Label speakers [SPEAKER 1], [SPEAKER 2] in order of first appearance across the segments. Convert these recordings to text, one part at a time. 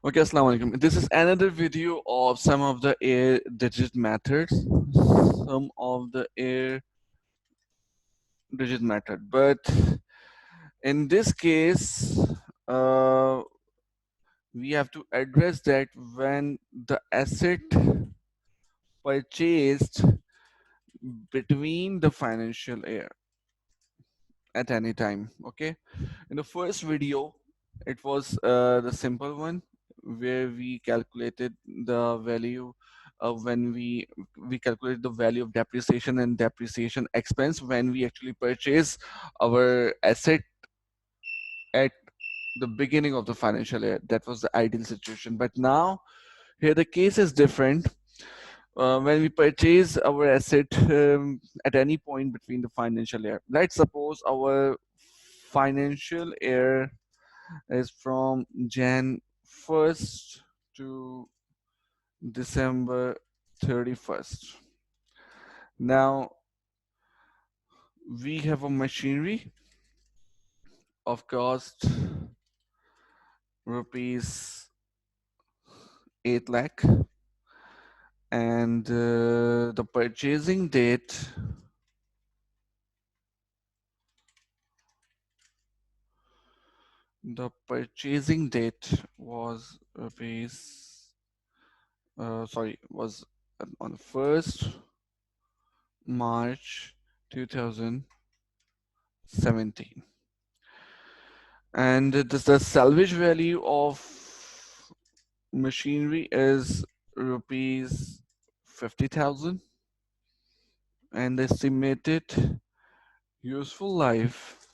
[SPEAKER 1] Okay, assalamu alaikum. This is another video of some of the air digit methods. Some of the air digit method. But in this case, uh, we have to address that when the asset purchased between the financial year at any time. Okay. In the first video, it was the simple one where we calculated the value of when we calculated the value of depreciation and depreciation expense when we actually purchase our asset at the beginning of the financial year. That was the ideal situation. But now here the case is different. When we purchase our asset at any point between the financial year. Let's suppose our financial year is from Jan 1st to December 31st. Now we have a machinery of cost rupees 8 lakh, and the purchasing date was rupees was on 1st March 2017, and the salvage value of machinery is rupees 50,000, and the estimated useful life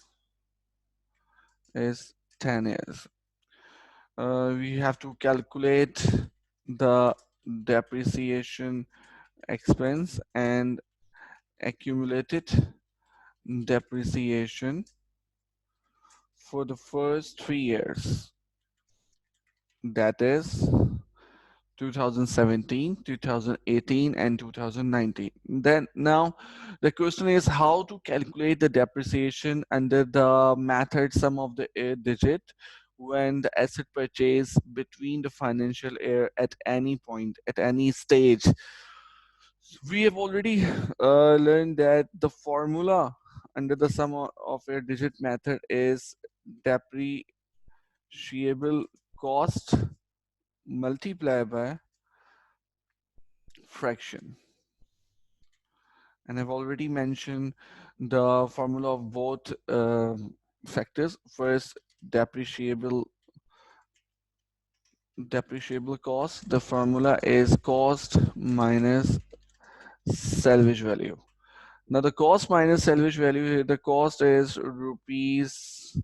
[SPEAKER 1] is 10 years. We have to calculate the depreciation expense and accumulated depreciation for the first 3 years, that is 2017, 2018, and 2019. Then now the question is how to calculate the depreciation under the method sum of the year digit when the asset purchase between the financial year at any point, at any stage. We have already learned that the formula under the sum of a digit method is depreciable cost multiplied by fraction. And I've already mentioned the formula of both factors. First, depreciable cost. The formula is cost minus salvage value. Now the cost minus salvage value here, the cost is rupees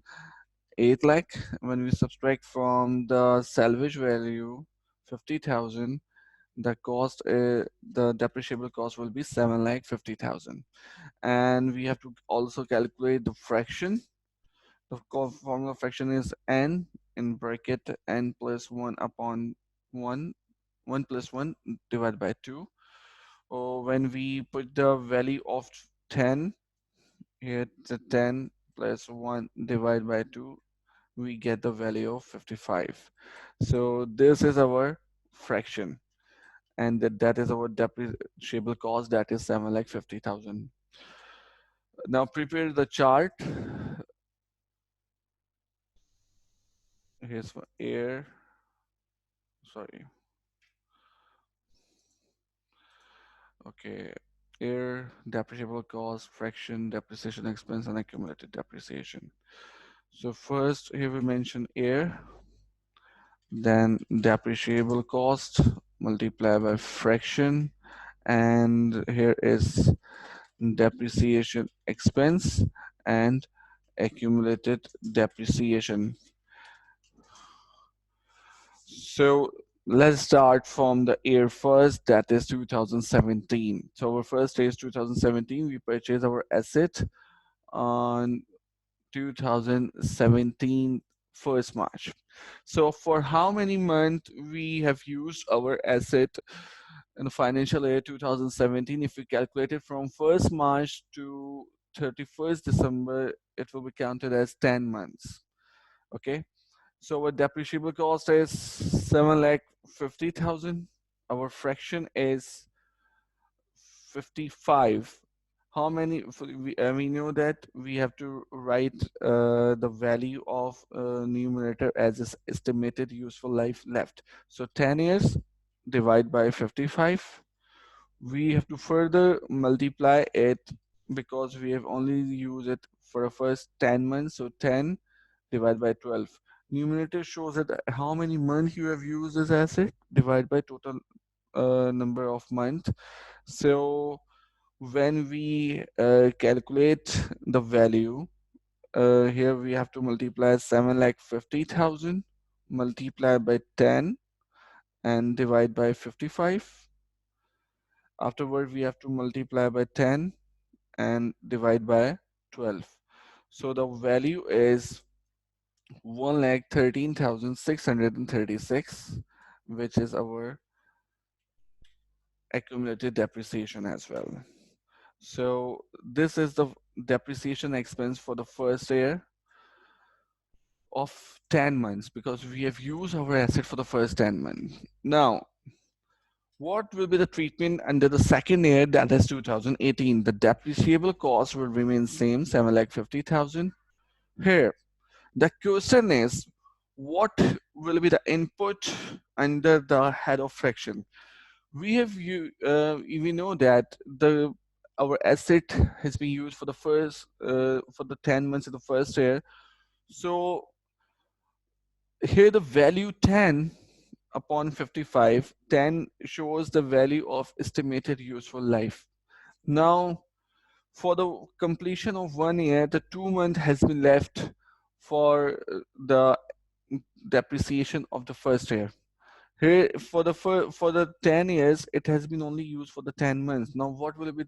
[SPEAKER 1] 8 lakh. When we subtract from the salvage value 50,000, the depreciable cost will be 7,50,000. And we have to also calculate the fraction. The formula of fraction is n in bracket n plus 1 upon 1, 1 plus 1 divided by 2. Or when we put the value of 10 here, the 10 plus 1 divided by 2, we get the value of 55. So this is our fraction, and that is our depreciable cost, that is 7,50,000. Now prepare the chart. Here's for air, sorry, okay, air, depreciable cost, fraction, depreciation expense, and accumulated depreciation. So first here we mention air, then depreciable cost multiplied by fraction, and here is depreciation expense and accumulated depreciation. So let's start from the year first, that is 2017. So our first year is 2017. We purchased our asset on 2017 1st March. So for how many months we have used our asset in the financial year 2017? If we calculate it from 1st March to 31st December, it will be counted as 10 months. Okay. So our depreciable cost is 7,50,000. Our fraction is 55. How many? We know that we have to write the value of numerator as is estimated useful life left. So 10 years divide by 55. We have to further multiply it because we have only used it for the first 10 months. So 10 divided by 12. Numerator shows that how many months you have used this asset divided by total number of months. So when we calculate the value, here we have to multiply 7,50,000 multiply by 10 and divide by 55. Afterward, we have to multiply by 10 and divide by 12. So the value is 1,13,636, which is our accumulated depreciation as well. So this is the depreciation expense for the first year of 10 months because we have used our asset for the first 10 months. Now, what will be the treatment under the second year, that is 2018? The depreciable cost will remain same, 7,50,000. Here, the question is, what will be the input under the head of fraction? We know that the our asset has been used for the first for the 10 months of the first year. So here the value 10 upon 55, 10 shows the value of estimated useful life. Now for the completion of 1 year, the 2 month has been left for the depreciation of the first year. Here for the 10 years, it has been only used for the 10 months. Now what will be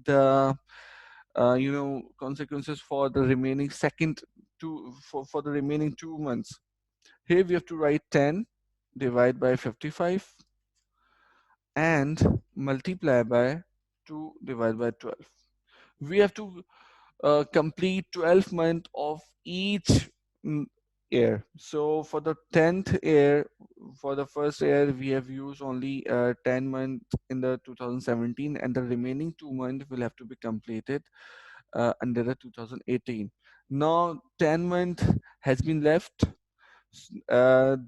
[SPEAKER 1] the consequences for the remaining second two for the remaining 2 months? Here we have to write 10 divide by 55 and multiply by 2 divided by 12. We have to complete 12 months of each mm, year. So for the 10th year, for the first year, we have used only 10 months in the 2017, and the remaining 2 months will have to be completed under the 2018. Now 10 months has been left. Our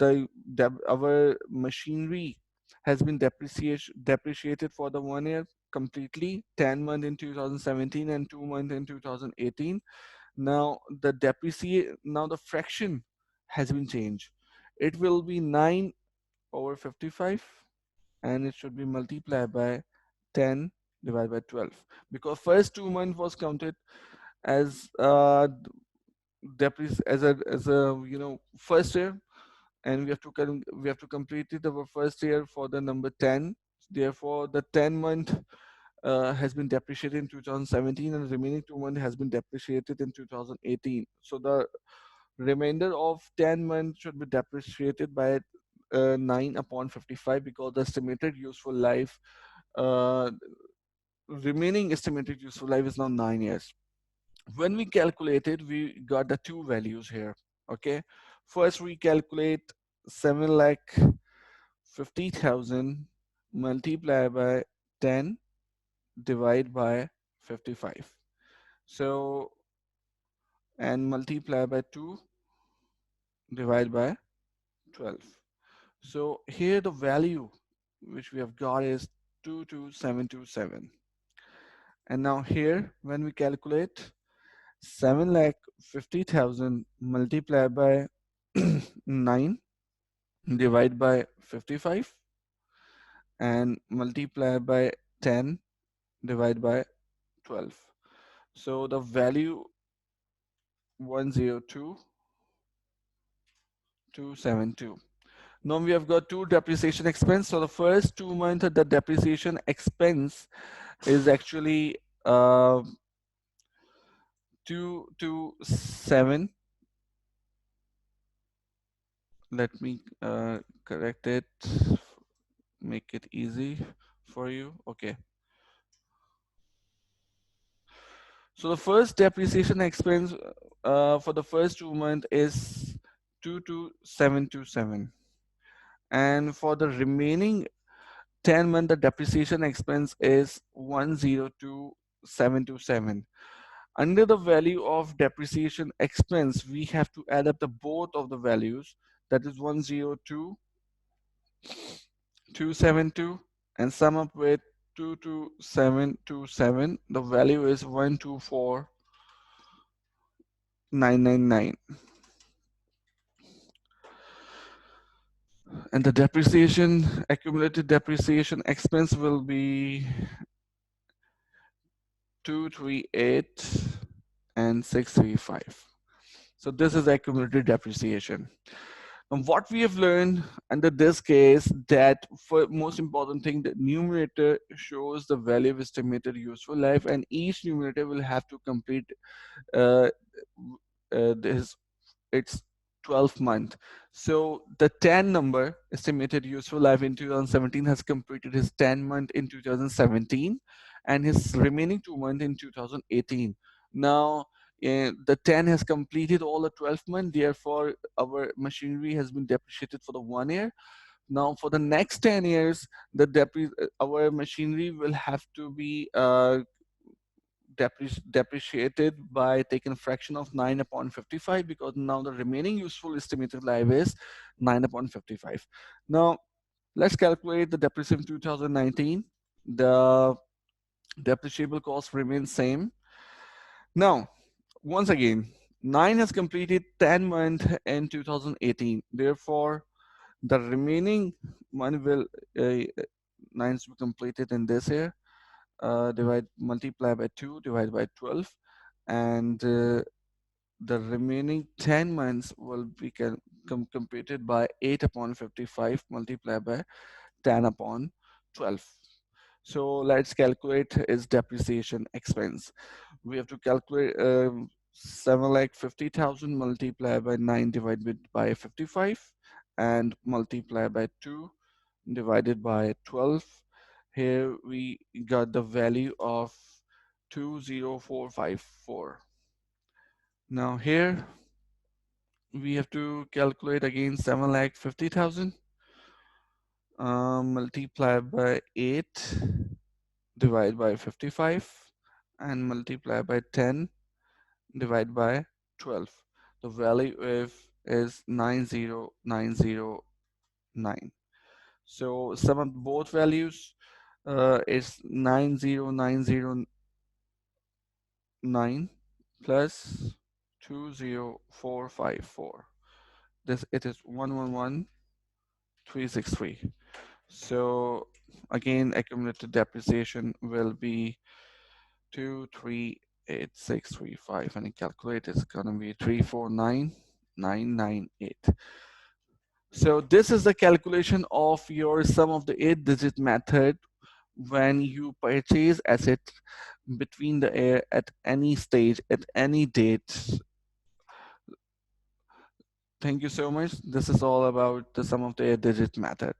[SPEAKER 1] machinery has been depreciated for the 1 year completely, 10 months in 2017 and 2 months in 2018. Now the fraction has been changed. It will be 9 over 55 and it should be multiplied by 10 divided by 12 because first 2 months was counted as as a first year, and we have to complete it our first year for the number 10. Therefore the 10 month has been depreciated in 2017 and the remaining 2 months has been depreciated in 2018. So the remainder of 10 months should be depreciated by 9 upon 55 because the estimated useful life uh, remaining estimated useful life is now 9 years. When we calculated, we got the two values here. Okay, first we calculate 7,50,000 multiplied by 10 divide by 55. So and multiply by 2 divide by 12. So here the value which we have got is 22727. And now here when we calculate 7,50,000 multiplied by 9 divide by 55 and multiply by 10 divide by 12. So the value 102,272. Now we have got two depreciation expense. So the first 2 months the depreciation expense is actually 227. Let me correct it, make it easy for you. Okay. So the first depreciation expense for the first 2 months is 22727, and for the remaining 10 month the depreciation expense is 102727. Under the value of depreciation expense, we have to add up the both of the values, that is 102272, and sum up with 22727. The value is 124999, and the depreciation accumulated depreciation expense will be 238 and 635. So this is accumulated depreciation. And what we have learned under this case, that for most important thing, the numerator shows the value of estimated useful life, and each numerator will have to complete uh, this its 12th month. So the 10 number, estimated useful life in 2017, has completed his 10 month in 2017, and his remaining 2 months in 2018. Now the 10 has completed all the 12 month, therefore our machinery has been depreciated for the 1 year. Now for the next 10 years, our machinery will have to be depreciated by taking a fraction of 9 upon 55, because now the remaining useful estimated life is 9 upon 55. Now let's calculate the depreciation 2019. The depreciable cost remains same. Now once again, 9 has completed 10 months in 2018, therefore the remaining one will 9 is completed in this year, divide multiply by 2 divide by 12, and the remaining 10 months will be computed by 8 upon 55 multiplied by 10 upon 12. So let's calculate its depreciation expense. We have to calculate 7,50,000 multiplied by 9 divided by 55, and multiply by 2 divided by 12. Here we got the value of 20454. Now here we have to calculate again 7,50,000 multiplied by 8 divided by 55, and multiply by 10 divided by 12. The value is 90909. So sum of both values is 90909 plus 20454. This it is 111363. So again, accumulated depreciation will be 238,635, and the calculator is going to be 349,998. So this is the calculation of your sum of the 8-digit method when you purchase asset between the air at any stage, at any date. Thank you so much. This is all about the sum of the 8-digit method.